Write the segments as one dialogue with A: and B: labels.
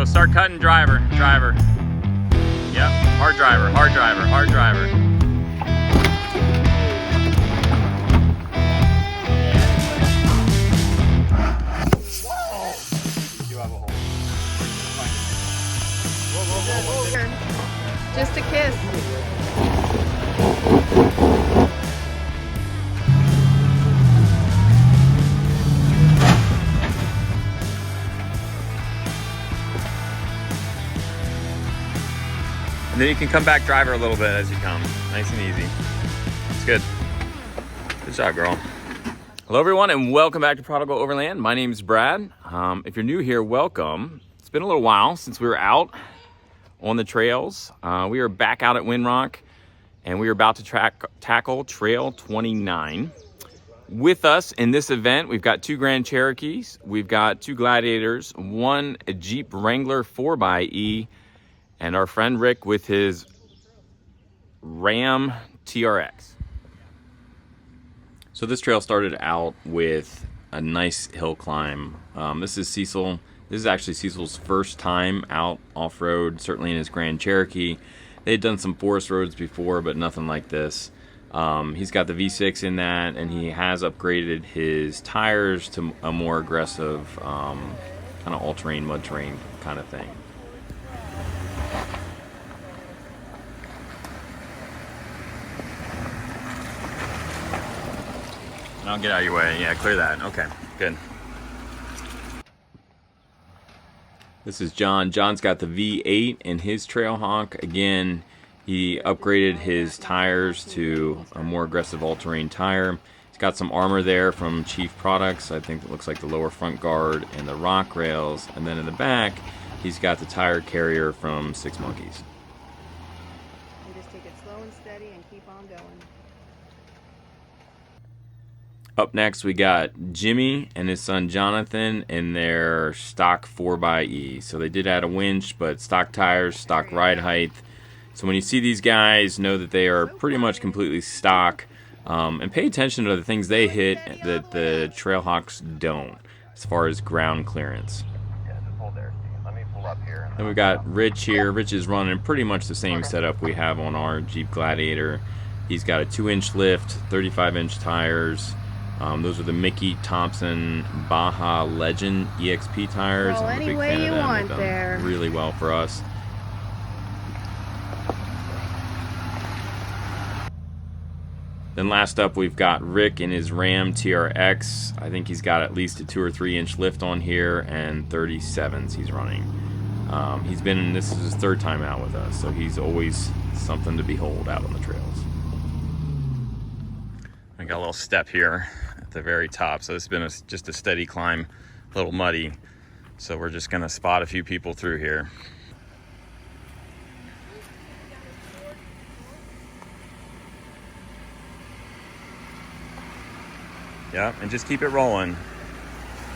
A: Start cutting driver. Yep, hard driver.
B: Just a kiss.
A: And then you can come back driver a little bit as you come. Nice and easy. It's good. Good job, girl. Hello, everyone, and welcome back to Prodigal Overland. My name is Brad. If you're new here, welcome. It's been a little while since we were out on the trails. We are back out at Windrock, and we are about to tackle Trail 29. With us in this event, we've got two Grand Cherokees, we've got two Gladiators, one Jeep Wrangler 4xe, and our friend Rick with his Ram TRX. So this trail started out with a nice hill climb. This is Cecil. This is actually Cecil's first time out off-road, certainly in his Grand Cherokee. They had done some forest roads before, but nothing like this. He's got the V6 in that, and he has upgraded his tires to a more aggressive kind of all-terrain, mud-terrain kind of thing. I'll get out of your way. Yeah, clear that. Okay, good. This is John. John's got the V8 in his Trailhawk. Again, he upgraded his tires to a more aggressive all-terrain tire. He's got some armor there from Chief Products. I think it looks like the lower front guard and the rock rails. And then in the back, he's got the tire carrier from Six Monkeys.
B: And just take it slow and steady and keep on going.
A: Up next, we got Jimmy and his son Jonathan in their stock 4xe. So they did add a winch, but stock tires, stock ride height. So when you see these guys, know that they are pretty much completely stock. And pay attention to the things they hit that the Trailhawks don't, as far as ground clearance.
C: Yeah, just hold there, Steve. Let me pull up here.
A: Then we got Rich here. Rich is running pretty much the same setup we have on our Jeep Gladiator. He's got a 2-inch lift, 35-inch tires. Those are the Mickey Thompson Baja Legend EXP tires.
B: Roll
A: I'm a
B: any
A: big
B: way
A: fan
B: you
A: of them.
B: want
A: They've done
B: there.
A: really well for us. Then last up, we've got Rick in his Ram TRX. I think he's got at least a 2 or 3 inch lift on here, and 37s he's running. This is his third time out with us, so he's always something to behold out on the trails. I got a little step here at the very top, so this has been just a steady climb, a little muddy. So we're just gonna spot a few people through here. Yep, and just keep it rolling.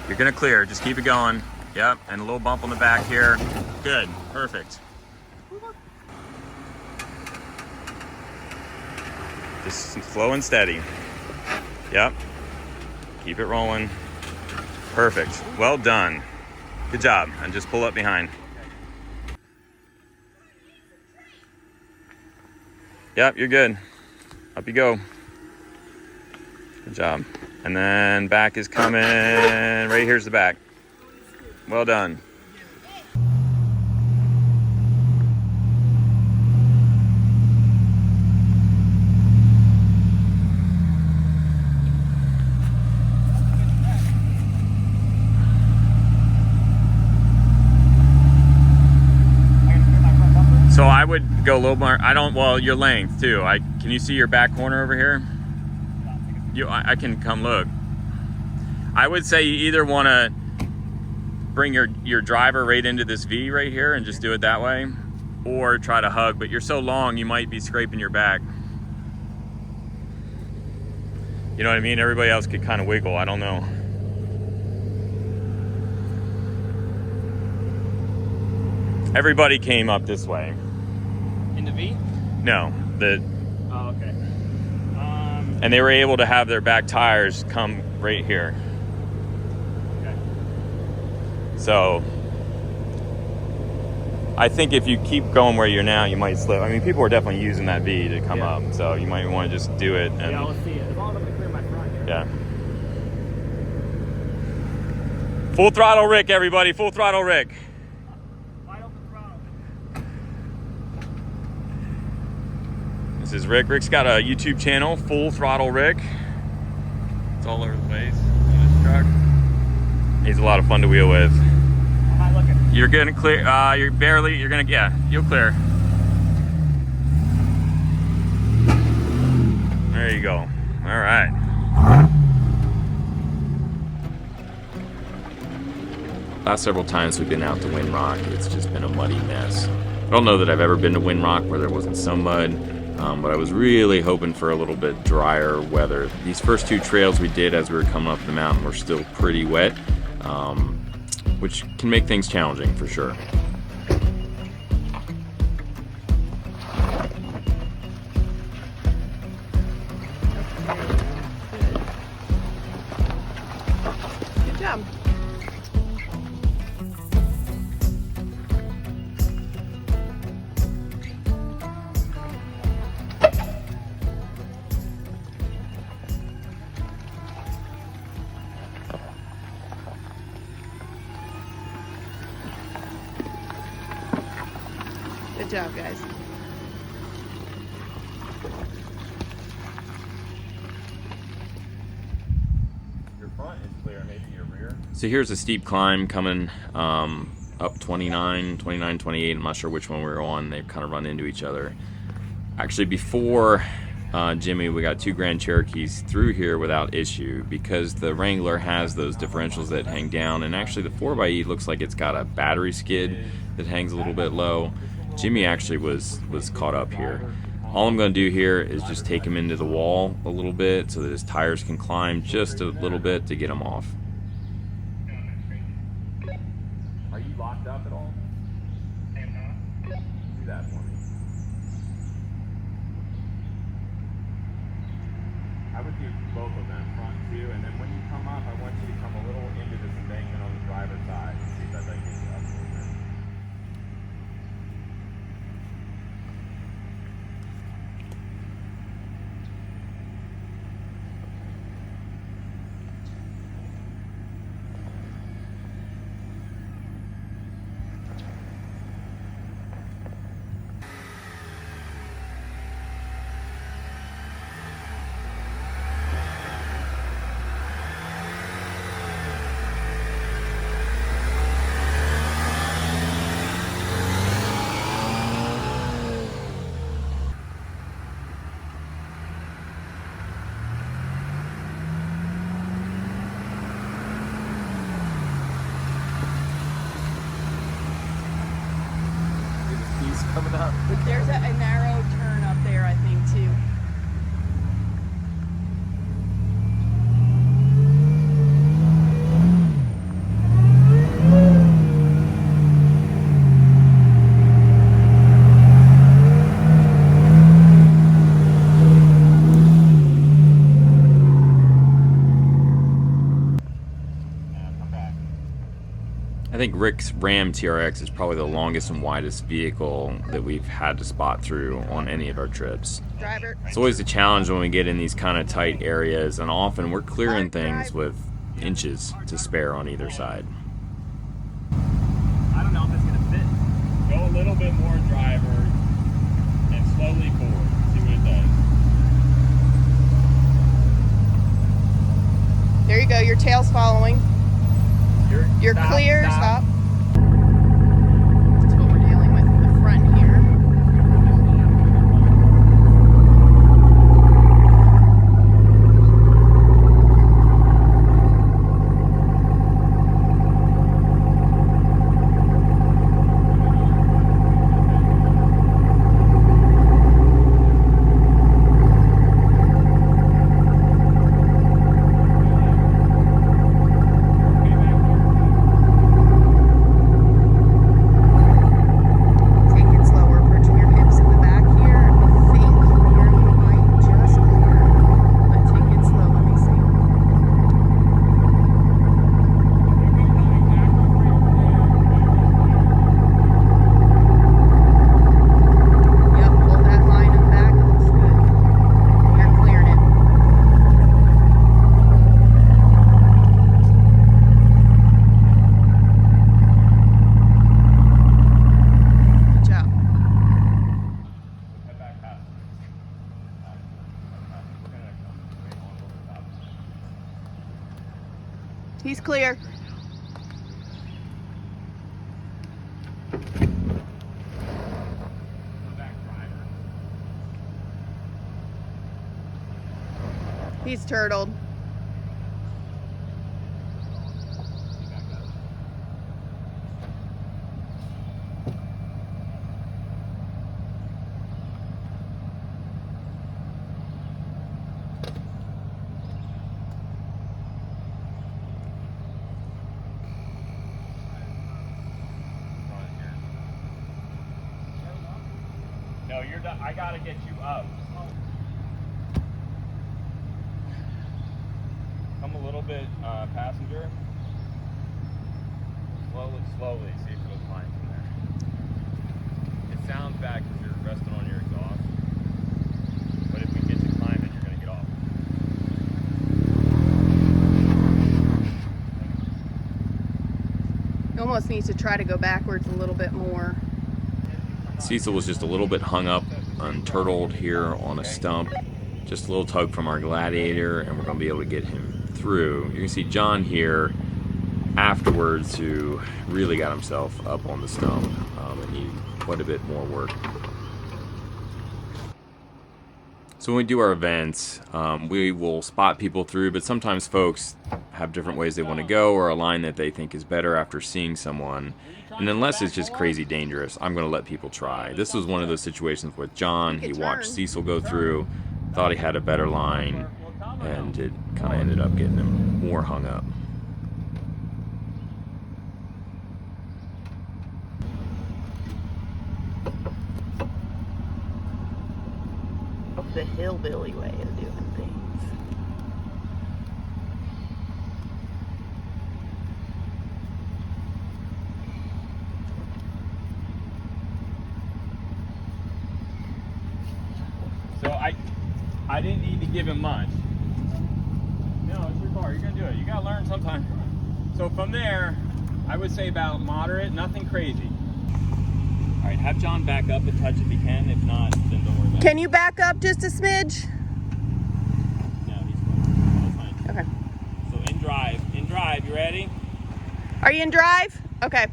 A: You're gonna clear, just keep it going. Yep, and a little bump on the back here. Good, perfect. Just slow and steady. Yep, keep it rolling. Perfect, well done. Good job, and just pull up behind. Yep, you're good. Up you go. Good job. And then back is coming. Right here's the back. Well done. So I would go a little more. Well, your length too. Can you see your back corner over here? I can come look. I would say you either want to bring your driver right into this V right here and just do it that way, or try to hug, but you're so long you might be scraping your back. You know what I mean? Everybody else could kind of wiggle, I don't know. Everybody came up this way.
D: In the V?
A: No,
D: Oh, okay.
A: and they were able to have their back tires come right here.
D: Okay.
A: So I think if you keep going where you're now, you might slip. I mean, people are definitely using that V to come up, so you might want to just do it. And,
D: Yeah, let's see it. As long as I'm going to clear my front here.
A: Yeah. Full throttle Rick, everybody. Full throttle Rick.
D: Wide open throttle.
A: This is Rick. Rick's got a YouTube channel, Full Throttle Rick. It's all over the place on his truck. He's a lot of fun to wheel with.
D: How am I looking?
A: You're gonna clear, you're gonna, yeah, you'll clear. There you go. All right. Last several times we've been out to Windrock, it's just been a muddy mess. I don't know that I've ever been to Windrock where there wasn't some mud, but I was really hoping for a little bit drier weather. These first 2 trails we did as we were coming up the mountain were still pretty wet, which can make things challenging for sure.
B: Good job. Good job, guys.
A: Your front is clear, maybe your rear. So here's a steep climb coming up 29, 28. I'm not sure which one we were on. They kind of run into each other. Actually, before Jimmy, we got 2 Grand Cherokees through here without issue because the Wrangler has those differentials that hang down, and actually the 4xe looks like it's got a battery skid that hangs a little bit low. Jimmy actually was caught up here. All I'm going to do here is just take him into the wall a little bit so that his tires can climb just a little bit to get him off. Are you locked up at all? Do that for me. I would do both of them, front 2, and then when you come up, I want you to come a little into this embankment on the driver's side. See if that doesn't get you up a little bit. Coming up.
B: There's a narrow turn up there, I think, too.
A: I think Rick's Ram TRX is probably the longest and widest vehicle that we've had to spot through on any of our trips.
B: Driver.
A: It's always a challenge when we get in these kind of tight areas, and often we're clearing things with inches to spare on either side.
D: I don't know if it's going to fit. Go a little bit more driver and slowly forward. See what it does.
B: There you go. Your tail's following. You're clear. Stop. That's what we're dealing with in the front here. He's clear. He's turtled.
D: No, you're done. I gotta get you up. Come a little bit passenger. Slowly, see if it'll climb from there. It sounds bad because you're resting on your exhaust. But if we get you climbing, you're gonna get off.
B: He almost needs to try to go backwards a little bit more.
A: Cecil was just a little bit hung up and turtled here on a stump. Just a little tug from our Gladiator, and we're going to be able to get him through. You can see John here afterwards, who really got himself up on the stump and needed quite a bit more work. So when we do our events, we will spot people through, but sometimes folks have different ways they want to go or a line that they think is better after seeing someone. And unless it's just crazy dangerous, I'm going to let people try. This was one of those situations with John. He watched Cecil go through, thought he had a better line, and it kind of ended up getting him more hung up.
B: The hillbilly way of doing things.
D: So I didn't need to give him much. No, it's your car. You're gonna do it. You gotta learn sometime. So from there, I would say about moderate, nothing crazy. All right, have John back up a touch if he can. If not, then don't worry about it.
B: Can you back up just a smidge?
D: No, he's fine. That's fine.
B: Okay.
D: So in drive. In drive, you ready?
B: Are you in drive? Okay.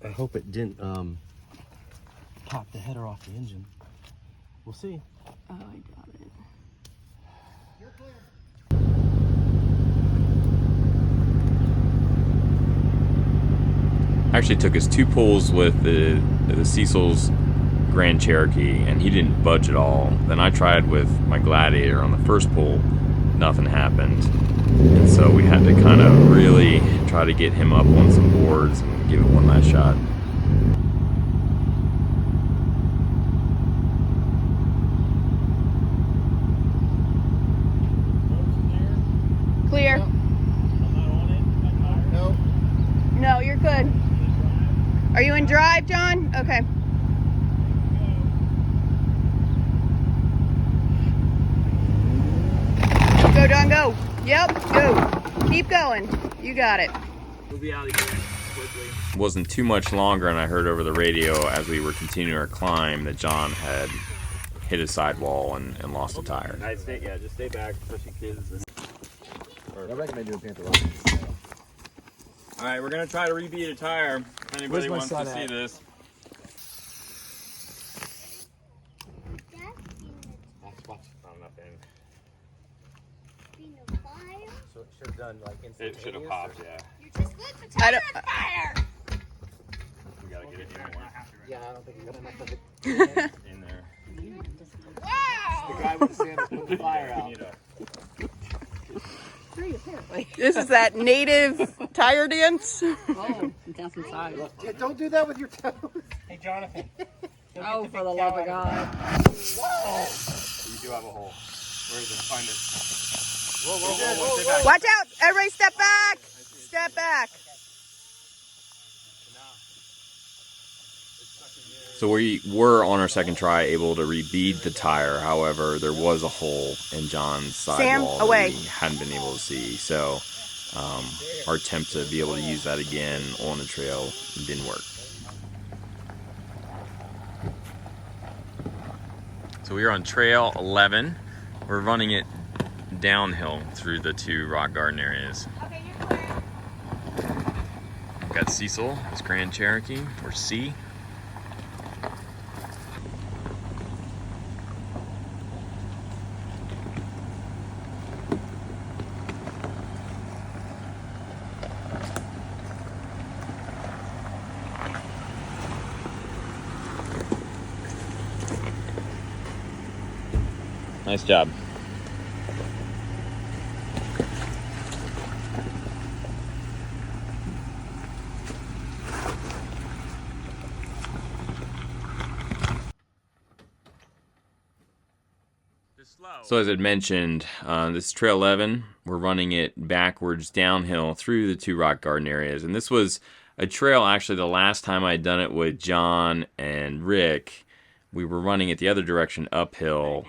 E: I hope it didn't pop the header off the engine. We'll see.
B: Oh, I got it.
A: Actually took us 2 pulls with the Cecil's Grand Cherokee, and he didn't budge at all. Then I tried with my Gladiator on the first pull. Nothing happened. And so we had to kind of really try to get him up on some boards and give it one last shot.
B: Clear.
E: No.
B: No, you're good. Are you in drive, John? Okay. Go, John, go. Yep, go. Keep going. You got it.
D: We'll be out of here quickly.
A: It wasn't too much longer, and I heard over the radio as we were continuing our climb that John had hit a sidewall and lost a tire.
D: Just stay back, especially kids.
E: I recommend doing Panther Rock.
D: All right, we're gonna try to rebeat a tire. If anybody wants to see this. Oh, nothing.
E: So it should have done like
D: It should have popped, yeah.
F: You just lit the tire on fire!
D: We gotta get it in more.
E: Yeah, I don't think you got enough of it.
D: In there.
F: Wow!
E: The guy with the sander put the fire out.
B: This is that native tire dance.
G: Oh, down some side.
E: Yeah, don't do that with your toes.
D: Hey, Jonathan.
G: Oh, for the love of God.
D: You do have a hole. Where is it? Find it. Whoa, stay back.
B: Watch out. Everybody step back. Step back.
A: So we were on our second try able to rebead the tire. However, there was a hole in John's sidewall that
B: away.
A: we hadn't been able to see. So our attempt to be able to use that again on the trail didn't work. So we are on trail 11. We're running it downhill through the 2 rock garden areas.
F: Okay, you're clear.
A: We've got Cecil, his Grand Cherokee, or C. Nice job. So as I mentioned, this is trail 11. We're running it backwards downhill through the 2 rock garden areas. And this was a trail, actually, the last time I had done it with John and Rick. We were running it the other direction uphill.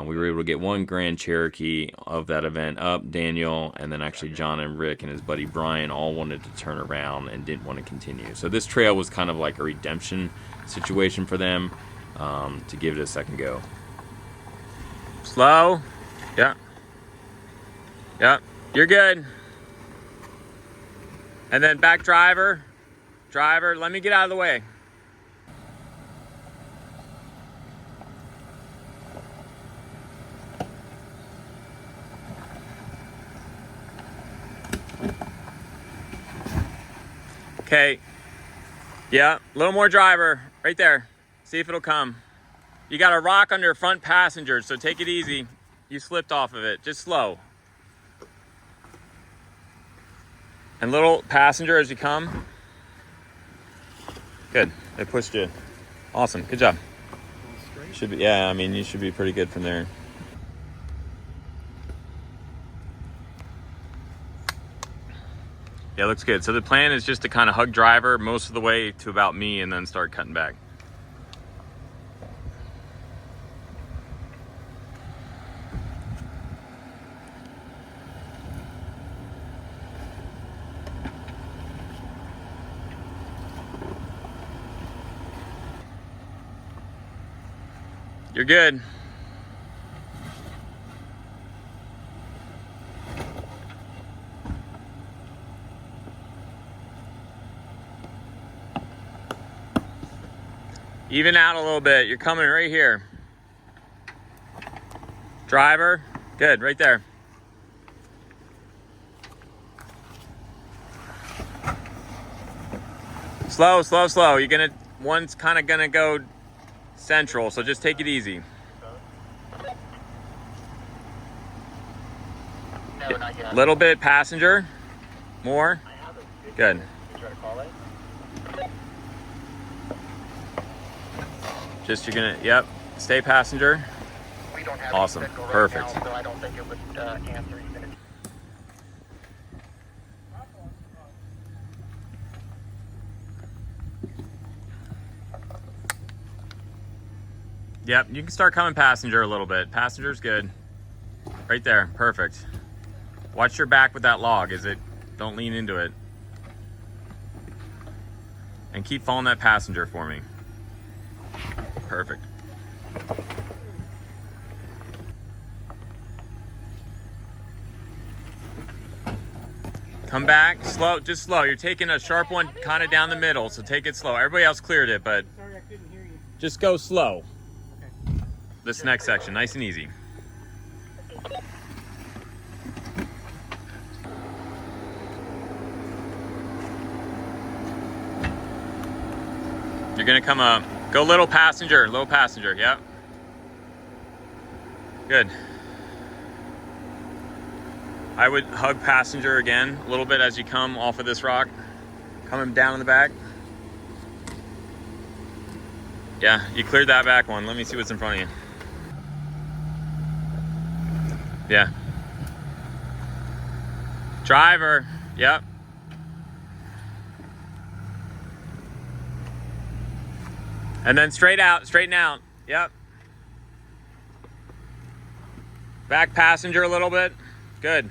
A: We were able to get 1 Grand Cherokee of that event up, Daniel, and then actually John and Rick and his buddy Brian all wanted to turn around and didn't want to continue. So this trail was kind of like a redemption situation for them, to give it a second go. Slow. Yeah. Yeah, you're good. And then back driver. Driver, let me get out of the way. Okay. Yeah, a little more driver right there. See if it'll come. You got a rock under front passenger, so take it easy. You slipped off of it. Just slow. And little passenger as you come. Good. They pushed you. Awesome. Good job. Should be, yeah, I mean, you should be pretty good from there. Yeah, looks good. So the plan is just to kind of hug driver most of the way to about me and then start cutting back. You're good. Even out a little bit. You're coming right here. Driver. Good, right there. Slow, slow, slow. You're gonna, one's kind of gonna go central, so just take it easy.
C: No, not yet.
A: Little bit passenger. More. Good.
C: You try to call it?
A: Just you're gonna, yep. Stay passenger.
C: We don't have
A: Awesome.
C: any signal right
A: Perfect.
C: now, so I don't think it would answer even if...
A: Yep, you can start coming passenger a little bit. Passenger's good. Right there, perfect. Watch your back with that log, don't lean into it. And keep following that passenger for me. Perfect. Come back, slow, just slow. You're taking a sharp one kind of down the middle, so take it slow. Everybody else cleared it, but
H: Sorry, I couldn't hear you.
A: just go slow.
H: Okay.
A: This next section, nice and easy. You're gonna come up. Go little passenger, yep. Good. I would hug passenger again a little bit as you come off of this rock. Coming down in the back. Yeah, you cleared that back one. Let me see what's in front of you. Yeah. Driver, yep. And then straight out, straighten out. Yep. Back passenger a little bit. Good.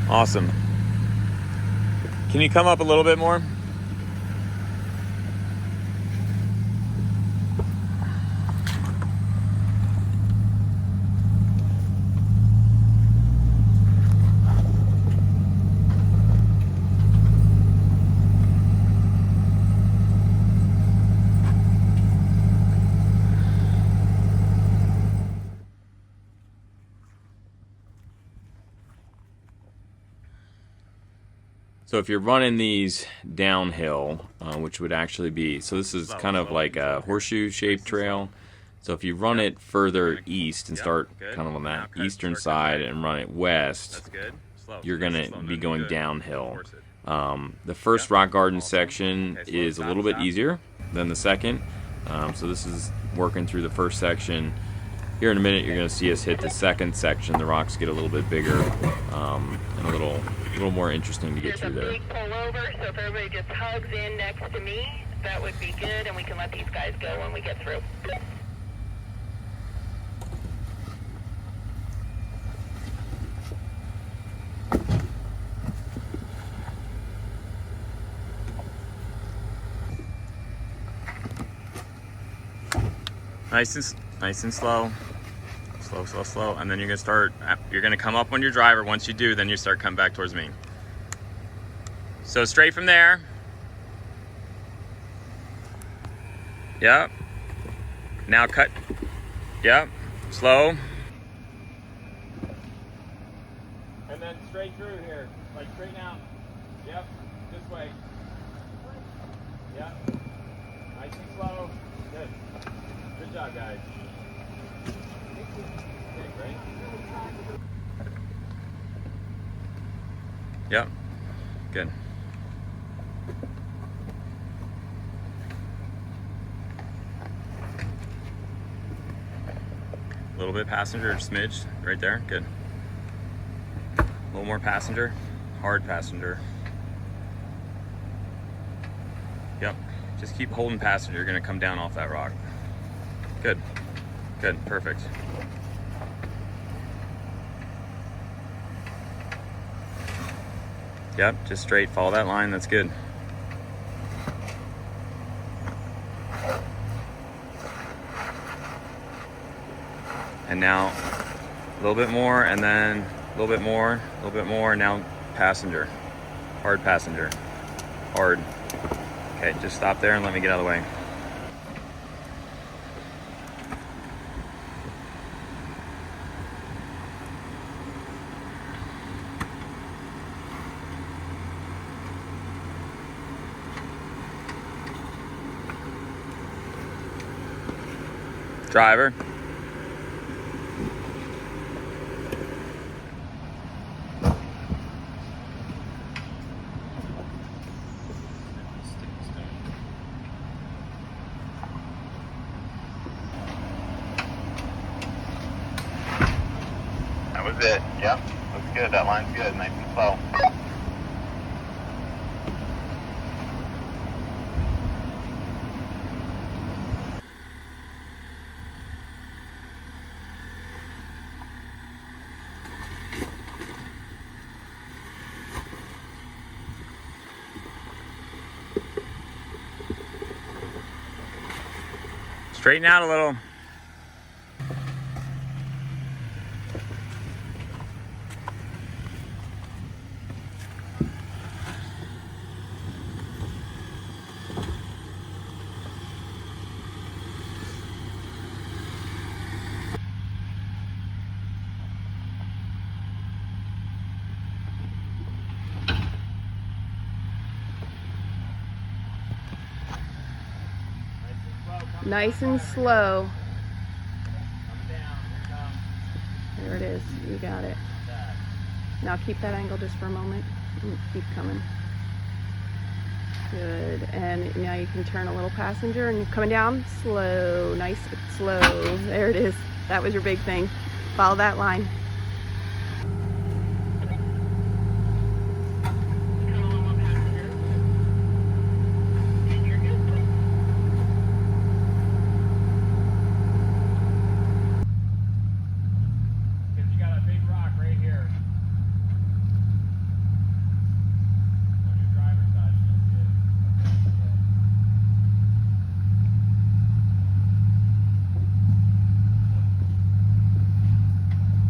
A: Awesome. Can you come up a little bit more? So if you're running these downhill, which would actually be, so this is kind of like a horseshoe shaped trail. So if you run it further east and start kind of on that eastern side and run it west, you're going to be going downhill. The first rock garden section is a little bit easier than the second. So this is working through the first section. Here in a minute, you're going to see us hit the second section. The rocks get a little bit bigger and a little more interesting to get through there.
C: There's a big pullover, so if everybody just hugs in next to me, that would be good, and we can let these guys go when we get through.
A: Nice and slow. Slow. And then you're gonna come up on your driver. Once you do, then you start coming back towards me. So straight from there. Yep. Now cut. Yep. Slow.
D: And then straight through here, like straighten out. Yep, this way. Yep. Nice and slow. Good. Good job, guys. Okay, great.
A: Yep. Good. A little bit passenger, smidge, right there. Good. A little more passenger, hard passenger. Yep. Just keep holding passenger. You're gonna come down off that rock. Good. Good. Perfect. Yep. Just straight. Follow that line. That's good. And now a little bit more, and then a little bit more, a little bit more, and now passenger. Hard passenger. Hard. Okay, just stop there and let me get out of the way. Driver.
C: That was it. Yep. Looks good. That line's good. Nice and slow.
A: Straighten out a little.
B: Nice and slow.
D: Come down. Here comes
B: There it is. You got it.
D: that.
B: Now keep that angle just for a moment. Keep coming. Good. And now you can turn a little passenger and coming down slow. Nice and slow. There it is. That was your big thing. Follow that line.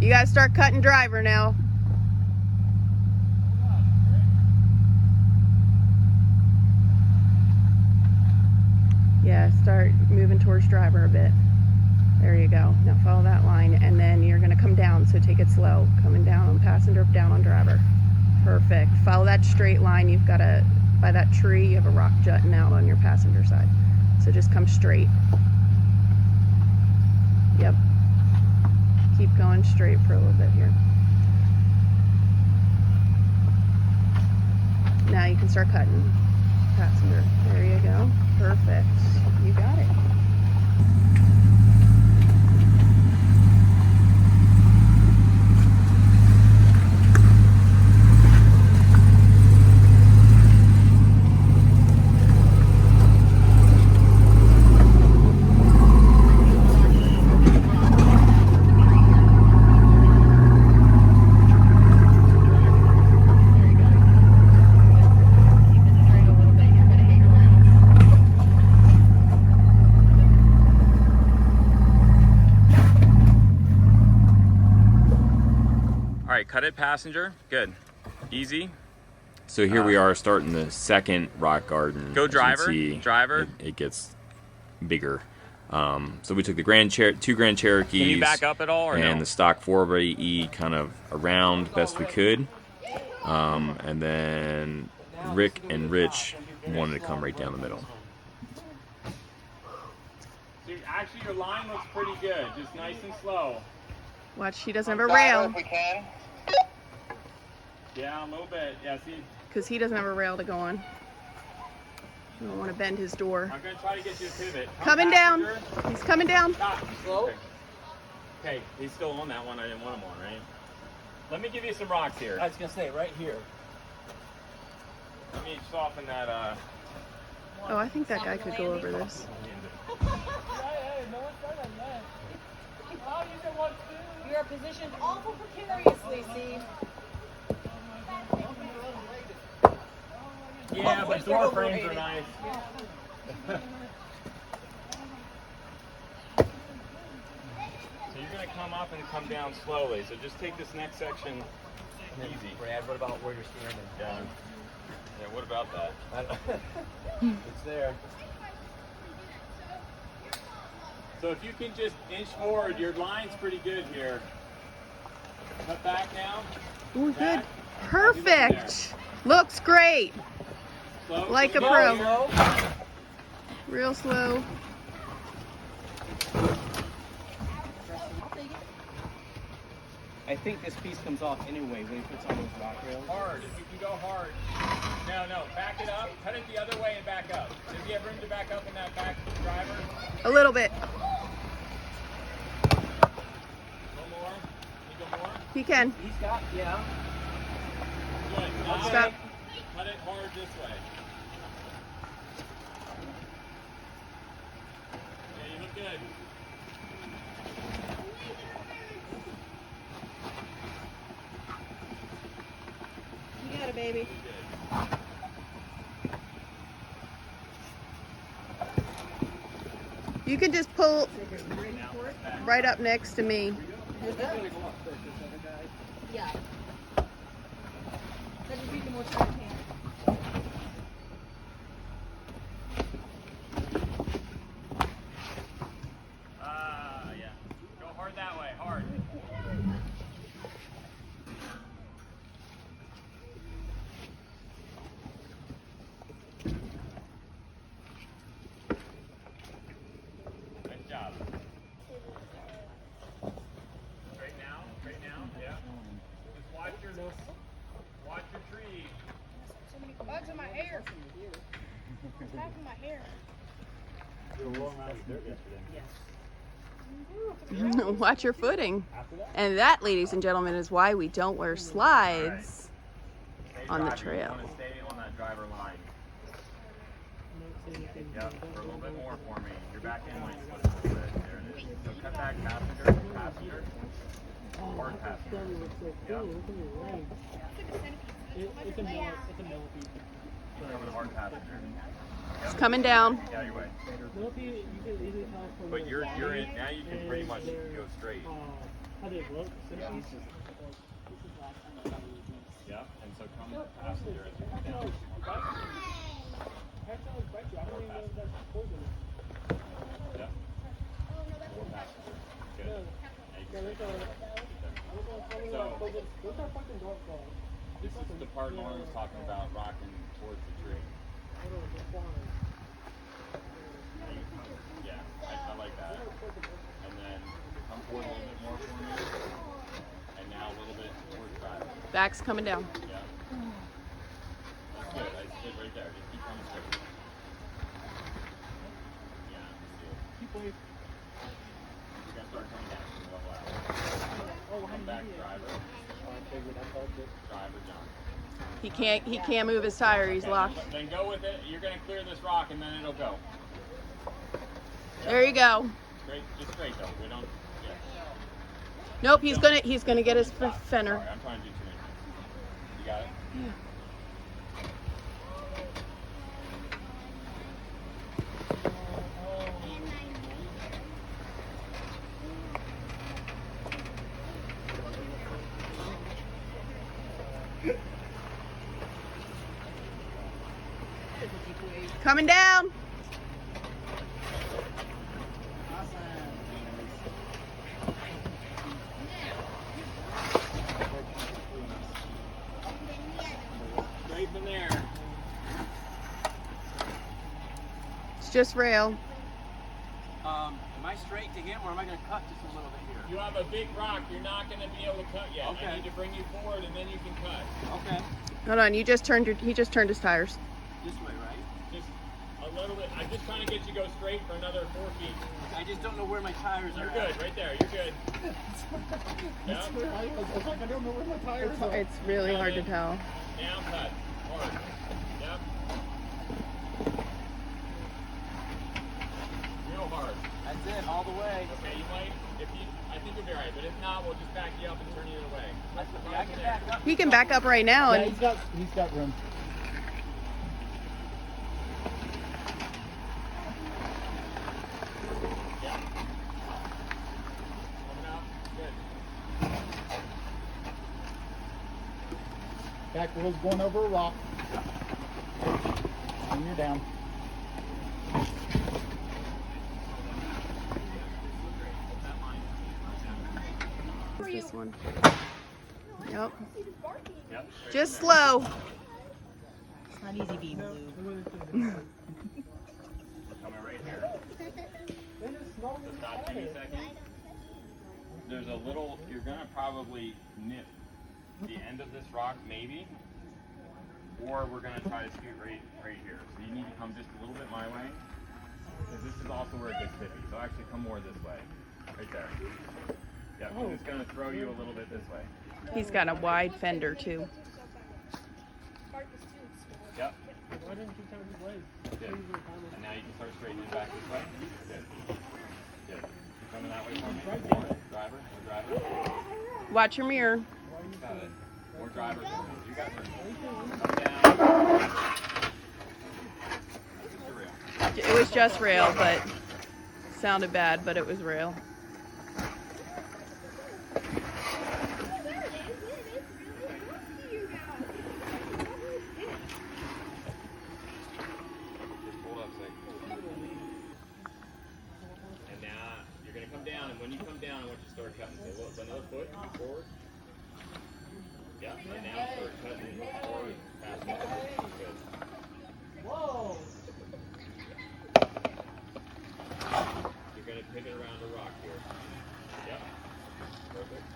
B: You gotta start cutting driver now. Yeah, start moving towards driver a bit. There you go. Now follow that line, and then you're gonna come down, so take it slow. Coming down on passenger, down on driver. Perfect. Follow that straight line. You've got a, by that tree, you have a rock jutting out on your passenger side. So just come straight. Yep. Keep going straight for a little bit here. Now you can start cutting passenger. There you go. Perfect. You got it.
A: All right, cut it passenger. Good. Easy. So here we are starting the second rock garden. Go driver. Driver. It gets bigger. So we took the two Grand Cherokees. Can you back up at all, or and the stock 4xe kind of around best we could. And then Rick and Rich wanted to come right down the middle.
D: Dude, actually, your line looks pretty good. Just nice and slow.
B: Watch, he doesn't have a rail.
C: If we can.
D: Yeah, a little bit. Yeah, see.
B: Because he doesn't have a rail to go on. You don't want to bend his door.
D: I'm going to try to get you to pivot.
B: Coming down. He's coming down.
D: Stop. Slow. Okay, he's still on that one I didn't want him on, right? Let me give you some rocks here.
E: I was gonna say right here.
D: Let me soften that.
B: Oh, I think that guy could go over this.
F: You are positioned awful precariously, Steve.
D: Yeah, but door frames are nice. So you're going to come up and come down slowly. So just take this next section easy.
E: Brad, what about where you're standing?
D: Yeah. Yeah, what about that?
E: It's there.
D: So if you can just inch forward, your line's pretty good here. Cut back now.
B: Ooh, good.
D: Back.
B: Perfect. Looks great.
D: Slow.
B: Like a
D: Slow.
B: pro.
D: Slow.
B: Real slow.
E: I think this piece comes off anyway when he puts on those rock rails.
D: Hard. If you can go hard. No. Back it up. Cut it the other way and back up. Does he have room to back up in that back driver?
B: A little bit.
D: A little more. Can you go more?
B: He can.
E: He's got, yeah.
D: Good. Now
B: Stop.
D: cut it hard this way. Yeah, you look good.
B: You got it, baby. You can just pull right up next to me.
F: Yeah. That just needs more time.
D: Yeah. Go hard that way. Hard. Nice job. Straight now, yeah. Just watch your tree.
F: So many bugs in my hair. Back in my hair.
B: Watch your footing. And that, ladies and gentlemen, is why we don't wear slides on the trail.
D: You want to stay on that driver line. Yep, for a little bit more for me. Your back end might split a little bit. There it is. So cut back passenger. Hard passenger. Yep.
E: It's a millipede.
D: Cover the hard passenger.
B: It's coming down.
D: Yeah, your way.
E: Millipede, you can easily tell from
D: But you're in, now you can pretty much go straight.
E: how they look.
A: Yeah. Yeah, and so come passenger as you come down. Yeah. More passenger. Good. So, this is the part Lauren was talking about, rocking towards the tree. Yeah, I like that. And then come forward a little bit more for me. And now a little bit towards driver.
B: Back's coming down.
A: Yeah. That's good. I stood right there. Just keep coming straight. Yeah, that's good.
E: Keep waiting.
A: You're gonna start coming down. Level out. Come back, driver. Driver, John.
B: He can't move his tire. He's
A: Okay,
B: locked.
A: Then go with it. You're gonna clear this rock and then it'll go.
B: There you go.
A: Straight, just straight though. We don't. Yeah.
B: Nope, he's gonna get his fender.
A: Sorry, I'm trying to do too many. You got it?
B: Yeah. Coming down.
A: Straight from there.
B: It's just rail.
E: Am I straight to him, or am I going to cut just a little bit here?
A: You have a big rock. You're not going to be able to cut yet.
E: Okay.
A: I need to bring you forward and then you can cut.
E: Okay.
B: Hold on, he just turned his tires.
E: This way, right?
A: Just a little bit. I'm just trying to get you to go straight for another 4 feet.
E: I just don't know where my tires
A: You're
E: are.
A: good. Right there. You're good. Yep.
E: I don't know where my tires are.
B: It's really hard to tell.
A: Now cut. Hard. Yep. Real hard.
E: That's it, all the way.
A: Okay, you might, I think you'll be alright, but if not, we'll just back you up and turn you away.
E: Yeah, I can back up.
B: He can back up right now, and
E: he's got room.
A: Yeah. Coming out. Good.
H: Back wheel's going over a rock. And you're down.
B: this one. Yep.
A: Yep.
B: Just slow.
G: It's not easy being blue.
A: Coming right here. Just stop 2 seconds. There's a little, you're gonna probably nip the end of this rock, maybe, or we're gonna try to scoot right here. So you need to come just a little bit my way, because this is also where it gets tippy. So actually come more this way, right there. Yeah, I'm just gonna throw you a little bit this way.
B: He's got a wide fender too.
A: Yep.
E: Why didn't you turn his blade?
A: Good. And now you can start straightening back this way. Good. Good. You coming that way for me? More driver. More driver.
B: Watch your mirror.
A: Got it. More driver for me. You got it. Come down. Just a rail.
B: It was just rail, but sounded bad, but it was rail.
A: Hold up a second. And now you're going to come down, and when you come down, I want you to start cutting. So look, another foot, move forward. Yeah, and now start cutting forward, fast enough. Good.
E: Whoa!
A: You're going to pivot around the rock here. Yep. Perfect.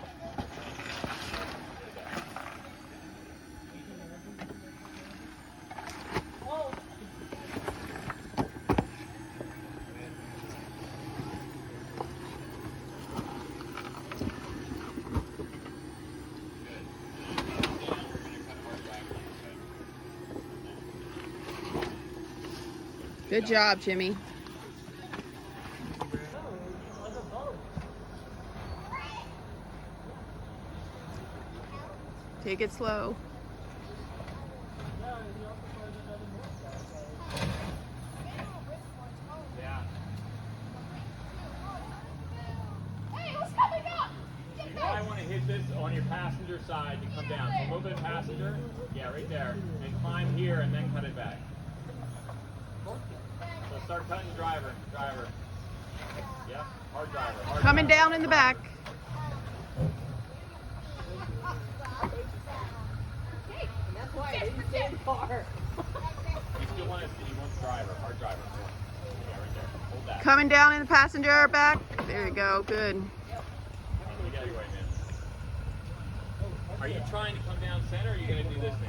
B: Good job, Jimmy. Take it slow.
A: Yeah.
F: Hey, what's coming up? Get back!
D: this on your passenger side to come down. So a little bit of passenger, yeah, right there. And climb here and then cut it back. So start cutting driver. Yep, hard driver.
B: Coming down in the back.
F: That's why I didn't stay in the car.
D: You still want to see, driver, hard driver. Yeah, right there. Hold that.
B: Coming down in the passenger back. There you go. Good.
D: You got your way, man. Are you trying to come down center or are you going to do this now?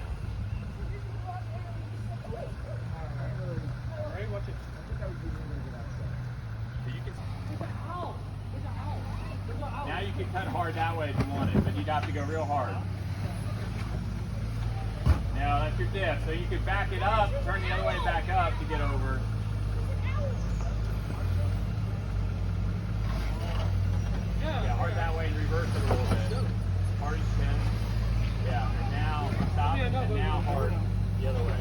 D: Alright, watch it. So you can... Now you can cut hard that way if you want it, but you'd have to go real hard. Now that's your diff. So you could back it up, turn the other way back up to get over. Yeah, hard that way and reverse it a little bit. Hard as you can. Yeah, and now stop, and now hard the other way.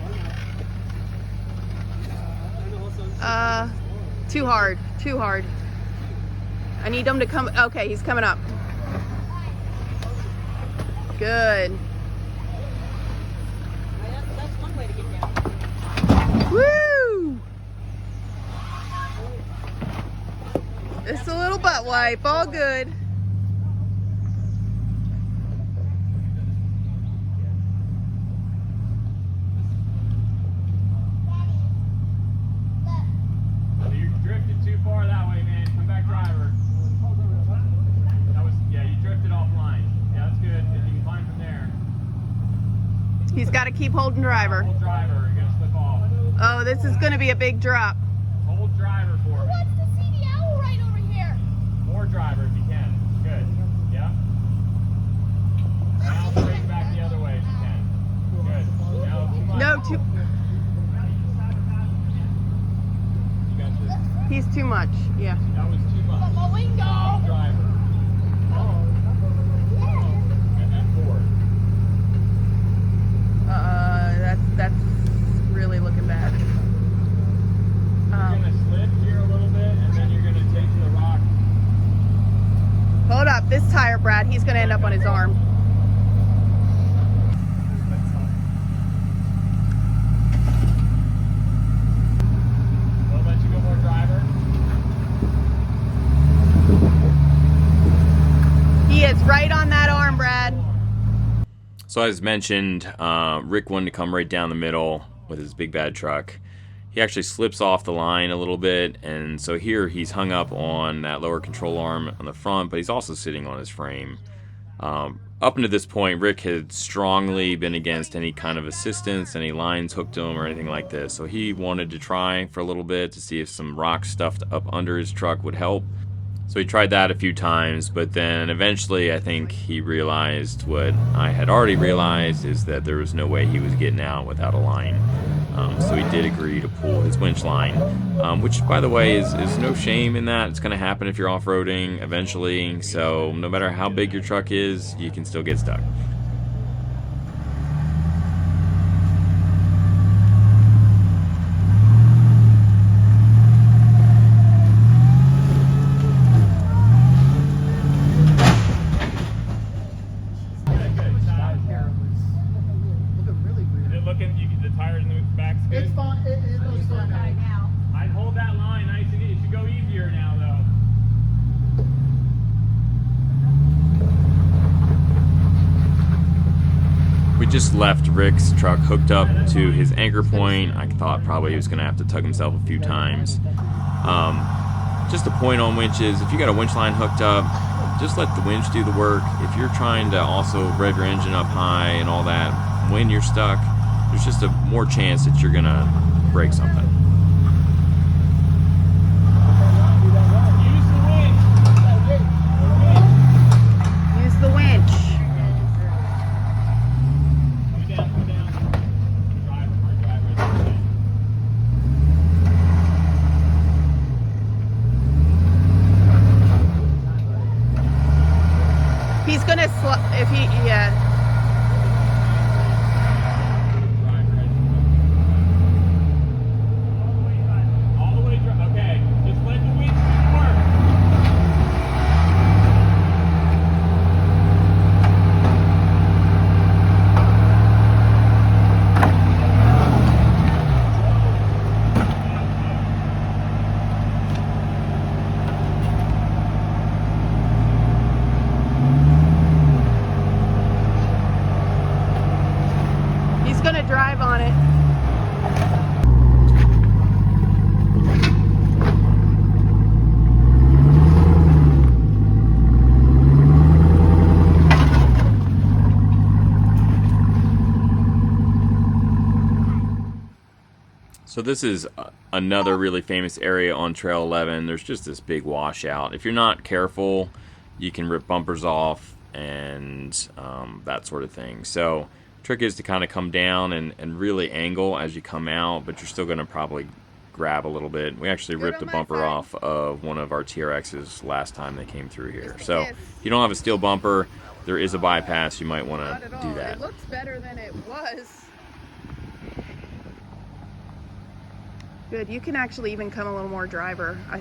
B: Too hard. Too hard. I need him to come. Okay, he's coming up. Good.
G: That's one way to get down.
B: Woo! It's a little butt wipe. All good.
D: So you drifted too far that way, man. Come back, driver. That was, yeah, you drifted offline. Yeah, that's good. If you can climb from there.
B: He's got to keep holding driver.
D: Hold driver. You're gonna slip off.
B: Oh, this is going to be a big drop.
D: Hold driver for me.
F: What's the CDL right over here?
D: More driver if you can. Good. Yeah. Now straight back the other way if you can. Good. Now too much.
B: No, too.
D: You got this.
B: He's too much. Yeah.
D: That was too much.
F: My window.
D: Driver. And then forward.
B: That's really looking bad.
D: You're gonna slip here a little bit, and then you're gonna take to the rock.
B: Hold up, this tire, Brad. He's going to end up on his arm.
D: We'll let you go more driver.
B: He is right on that arm, Brad.
A: So as mentioned, Rick wanted to come right down the middle with his big bad truck. He actually slips off the line a little bit, and so here he's hung up on that lower control arm on the front, but he's also sitting on his frame. Up until this point, Rick had strongly been against any kind of assistance, any lines hooked to him or anything like this, so he wanted to try for a little bit to see if some rocks stuffed up under his truck would help. So he tried that a few times, but then eventually I think he realized what I had already realized, is that there was no way he was getting out without a line. So he did agree to pull his winch line, which, by the way, is no shame in that. It's going to happen if you're off-roading eventually, so no matter how big your truck is, you can still get stuck.
D: The tires in the back's good.
H: It's fine. It looks fine now.
D: I'd hold that line nice and easy. It should go easier now, though.
A: We just left Rick's truck hooked up to his anchor point. I thought probably he was going to have to tug himself a few times. Just a point on winches, if you got a winch line hooked up, just let the winch do the work. If you're trying to also rev your engine up high and all that, when you're stuck, there's just a more chance that you're gonna break something.
B: Use the winch.
D: Come down. Hard driver.
B: He's gonna if he, yeah.
D: Okay, just let the winch do the work.
A: So this is another really famous area on Trail 11. There's just this big washout. If you're not careful, you can rip bumpers off and that sort of thing. So trick is to kind of come down and really angle as you come out, but you're still going to probably grab a little bit. We actually ripped a bumper off of one of our TRXs last time they came through here. So if you don't have a steel bumper, there is a bypass. You might want to do that.
B: It looks better than it was. Good. You can actually even come a little more driver. I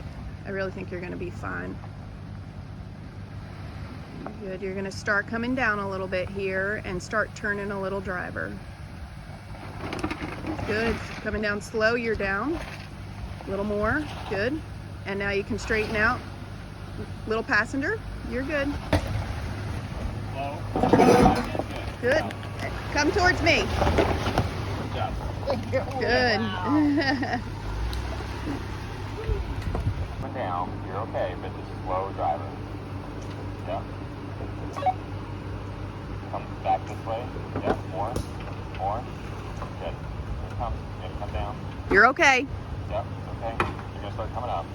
B: really think you're going to be fine. Good. You're going to start coming down a little bit here and start turning a little driver. Good. Coming down slow, you're down. A little more. Good. And now you can straighten out. Little passenger, you're good. Good. Come towards me. Good.
A: Come down. You're okay, but just slow driver. Yep. Come back this way. Yep. More. Good. Come down.
B: You're okay.
A: Yep. Okay. You're gonna start coming up.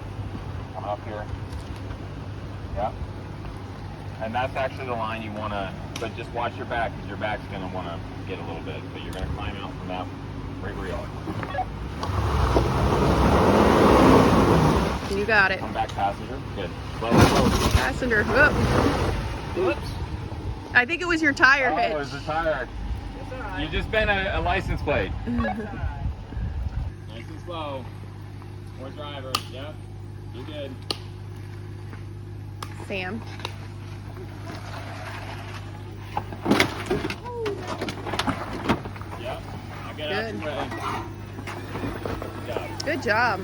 A: Coming up here. Yep. And that's actually the line you want to, but just watch your back because your back's going to want to get a little bit. But you're going to climb out from that right where you are.
B: You got it.
A: Come back, passenger. Good. Slow.
B: Passenger. Whoop.
A: Whoops.
B: I think it was your tire hitch.
A: Oh, it was the tire. You just bent a license plate. Nice and slow. More driver. Yep. You're good.
B: Sam.
A: Yep. I'll get
B: Good.
A: out the way.
B: Good job.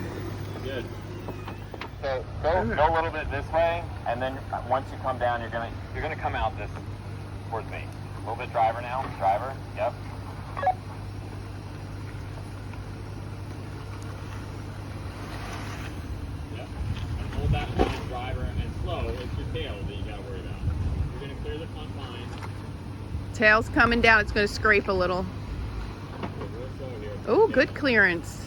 A: Good. So go a little bit this way, and then once you come down, you're gonna come out this towards me. A little bit driver now. Driver. Yep. Yep. And hold that line, driver, and slow. It's your tail that you gotta worry about. You're gonna clear the front line.
B: Tail's coming down. It's going to scrape a little.
A: Real slow here.
B: Oh, good clearance.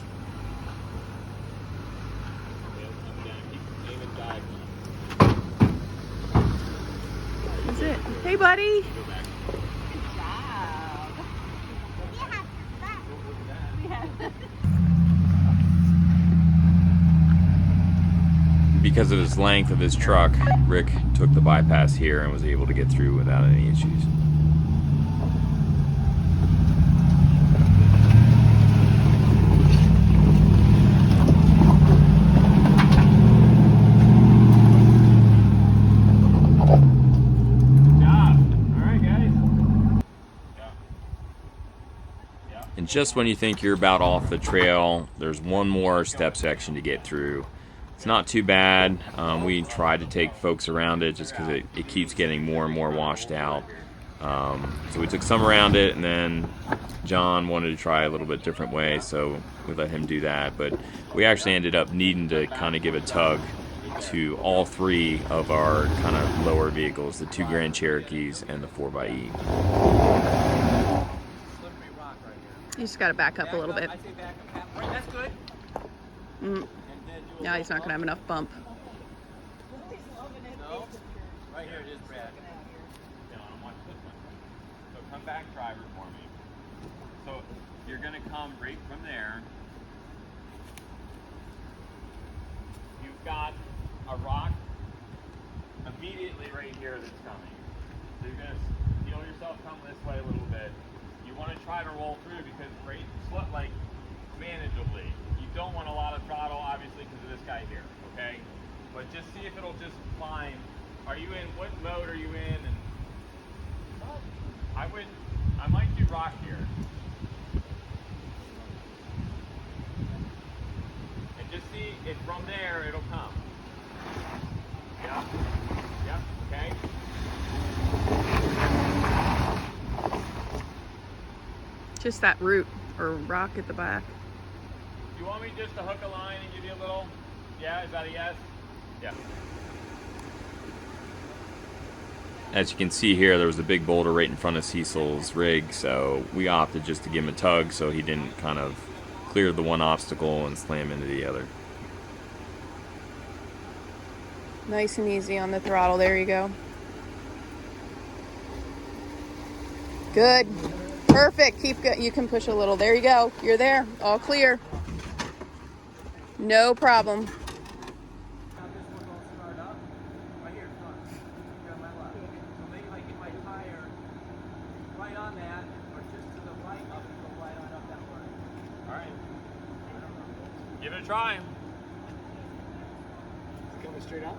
A: Tail's coming down. Keep aiming diagonal.
B: That's it. Hey, buddy.
A: Go back. Because of his length of his truck, Rick took the bypass here and was able to get through without any issues. And just when you think you're about off the trail, there's one more step section to get through. It's not too bad. We tried to take folks around it just because it keeps getting more and more washed out. So we took some around it, and then John wanted to try a little bit different way, so we let him do that. But we actually ended up needing to kind of give a tug to all three of our kind of lower vehicles, the 2 Grand Cherokees and the 4xe.
B: You just got to back up a little bit.
E: I say back up. Right, that's good.
B: Yeah, he's not going to have enough bump.
E: No. Right here it is, Brad.
A: So come back, driver, for me. So you're going to come right from there. You've got a rock immediately right here that's coming. So you're going to feel yourself come this way a little bit. You want to try to roll through because like manageably. You don't want a lot of throttle, obviously, because of this guy here, okay? But just see if it'll just climb. Are you in, what mode are you in? And I might do rock here. And just see if from there it'll come. Yeah? Yeah, okay?
B: Just that root or rock at the back.
A: Do you want me just to hook a line and give you a little? Yeah, is that a yes? Yeah. As you can see here, there was a big boulder right in front of Cecil's rig, so we opted just to give him a tug so he didn't kind of clear the one obstacle and slam into the other.
B: Nice and easy on the throttle. There you go. Good. Perfect. Keep going. You can push a little. There you go. You're there. All clear. No problem.
A: Give it a try.
E: Coming straight up?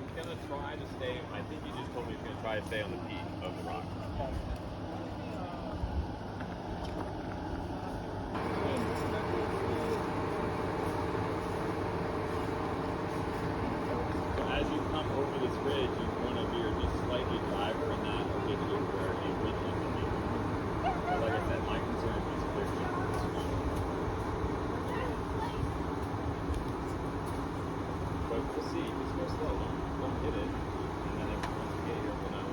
A: He's gonna try to stay. I think he just told me he's gonna try to stay on the peak of the rock. So as you come over this ridge, you want to veer just slightly driver, and that will get you where the ridge is. But like I said, my concern is clearly this one. But we'll see. Just go slow. Don't hit it. And then once you get here, we'll know.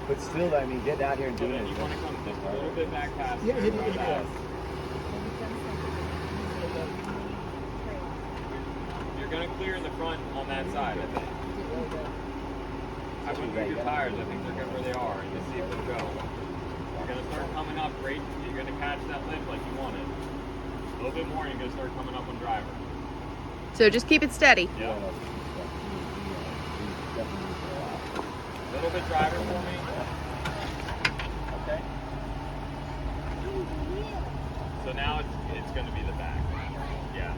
E: But still, I mean, getting out here and doing it.
A: You want to come just a little bit back past.
E: Yeah, hit it fast.
A: You're going to clear in the front on that side, I think. I would move your tires. I think they're good where they are, and just see if they'll go. You're going to start coming up great. You're going to catch that lift like you want it. A little bit more, and you're going to start coming up on driver.
B: So just keep it steady.
A: Yeah. A little bit driver for me. Okay. So now it's going to be the back. Yeah.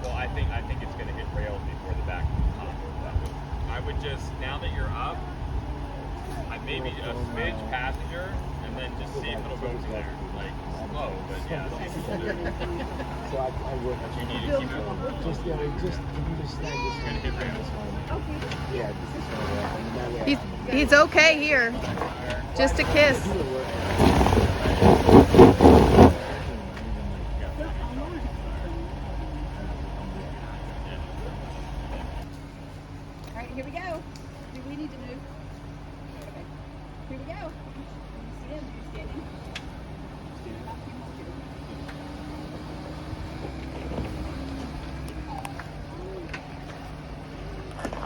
A: Well, I think it's going to hit rails before the back comes top. I would just, now that you're up, maybe a smidge passenger, and then just see if it'll go from there. Like slow, but yeah, see if it'll do.
E: So I work.
A: But you need to keep it.
E: Just can you just snag this one?
A: Gonna hit rails.
E: Okay. Yeah, this is gonna work.
B: He's okay here. Just a kiss.
H: All right, here we go. Do we need to move? Okay. Here we go. You stand, you're standing.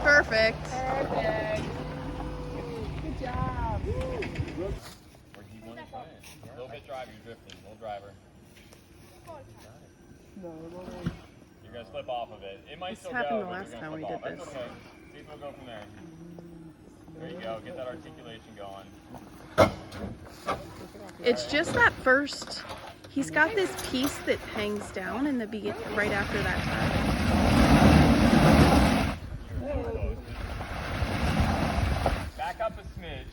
B: Perfect.
H: Perfect. Good job.
A: Or he wants to try it. A little bit driver, you're drifting. Little driver. You're gonna slip off of it. It might
B: This
A: still
B: happened
A: go,
B: the
A: but
B: last
A: you're
B: time
A: gonna
B: we
A: slip
B: did
A: off. That's
B: this.
A: okay. See if we'll go from there. There you go. Get that articulation going.
B: It's just that first. He's got this piece that hangs down in the begin right after that
A: Back up a smidge.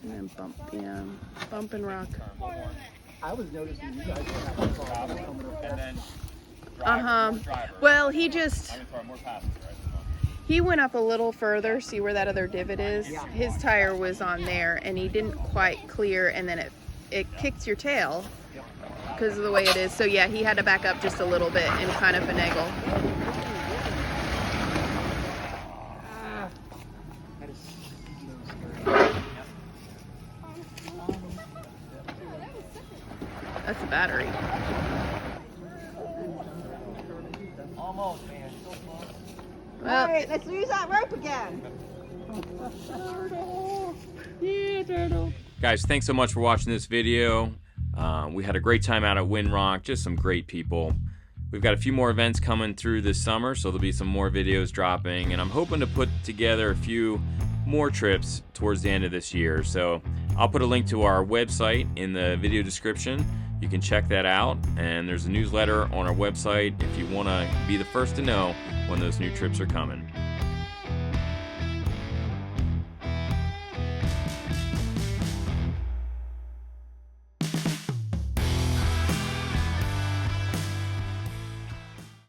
B: and then bump, yeah, bump and rock.
A: Turn one more.
E: I was noticing you guys were having
A: Stop. And then
B: Uh-huh.
A: driver.
B: Well, he just,
A: I'm gonna throw more passenger, right?
B: he went up a little further, see where that other divot is? His tire was on there and he didn't quite clear, and then it kicked your tail because of the way it is. So yeah, he had to back up just a little bit and kind of finagle.
E: That is so scary.
B: That's a battery.
E: Almost, man. So close.
B: Well,
H: All right, let's use that rope again.
A: Guys, thanks so much for watching this video. We had a great time out at Windrock, just some great people. We've got a few more events coming through this summer, so there'll be some more videos dropping, and I'm hoping to put together a few more trips towards the end of this year. So I'll put a link to our website in the video description. You can check that out, and there's a newsletter on our website if you want to be the first to know when those new trips are coming.